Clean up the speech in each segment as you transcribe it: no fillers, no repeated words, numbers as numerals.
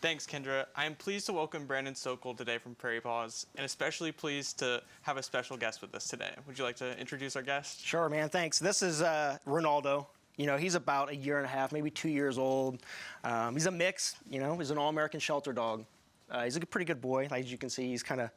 Thanks, Kendra. I am pleased to welcome Brandon Sokol today from Prairie Paws, and especially pleased to have a special guest with us today. Would you like to introduce our guest? Sure, man, thanks. This is Ronaldo. He's about a year and a half, maybe 2 years old. He's a mix, he's an all-American shelter dog. He's a pretty good boy. As you can see, he's kind of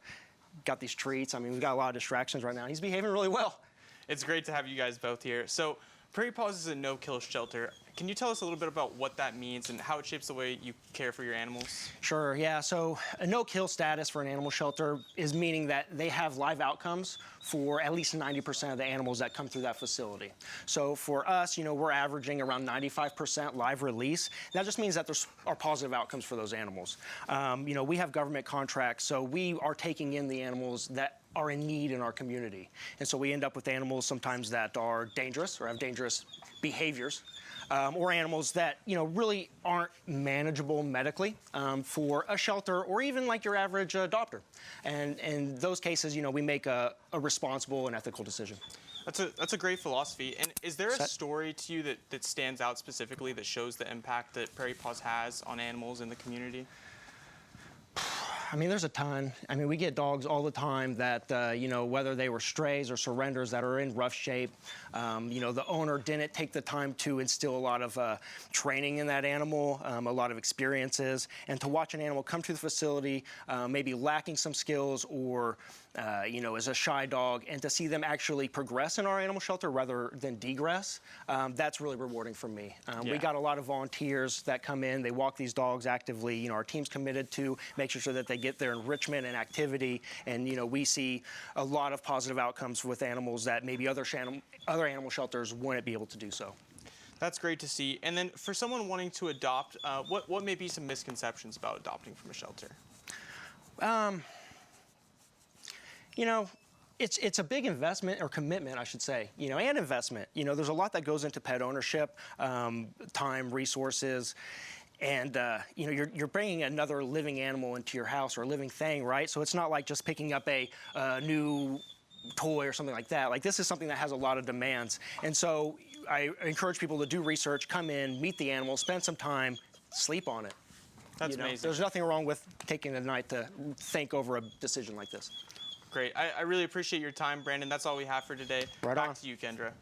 got these treats. I mean, we've got a lot of distractions right now. He's behaving really well. It's great to have you guys both here. So, Prairie Paws is a no-kill shelter. Can you tell us a little bit about what that means and how it shapes the way you care for your animals? Sure, yeah. So a no-kill status for an animal shelter is meaning that they have live outcomes for at least 90% of the animals that come through that facility. So for us, we're averaging around 95% live release. That just means that there are positive outcomes for those animals. We have government contracts, so we are taking in the animals that are in need in our community. And so we end up with animals sometimes that are dangerous or have dangerous behaviors. Or animals that really aren't manageable medically for a shelter or even like your average adopter. And in those cases, we make a responsible and ethical decision. That's a great philosophy. And is there a story to you that stands out specifically that shows the impact that Prairie Paws has on animals in the community? I mean, there's a ton. I mean, we get dogs all the time that, whether they were strays or surrenders that are in rough shape, the owner didn't take the time to instill a lot of training in that animal, a lot of experiences, and to watch an animal come to the facility, maybe lacking some skills or, as a shy dog, and to see them actually progress in our animal shelter rather than degress, that's really rewarding for me. We got a lot of volunteers that come in. They walk these dogs actively. Our team's committed to making sure that they get their enrichment and activity, and we see a lot of positive outcomes with animals that maybe other animal shelters wouldn't be able to do so. That's great to see. And then for someone wanting to adopt, what may be some misconceptions about adopting from a shelter? It's a big investment or commitment, I should say, and investment. There's a lot that goes into pet ownership, time, resources, and you're bringing another living animal into your house or a living thing, right? So it's not like just picking up a new toy or something like that. Like, this is something that has a lot of demands. And so I encourage people to do research, come in, meet the animal, spend some time, sleep on it. That's amazing. There's nothing wrong with taking the night to think over a decision like this. Great. I really appreciate your time, Brandon. That's all we have for today. Right on. Back to you, Kendra.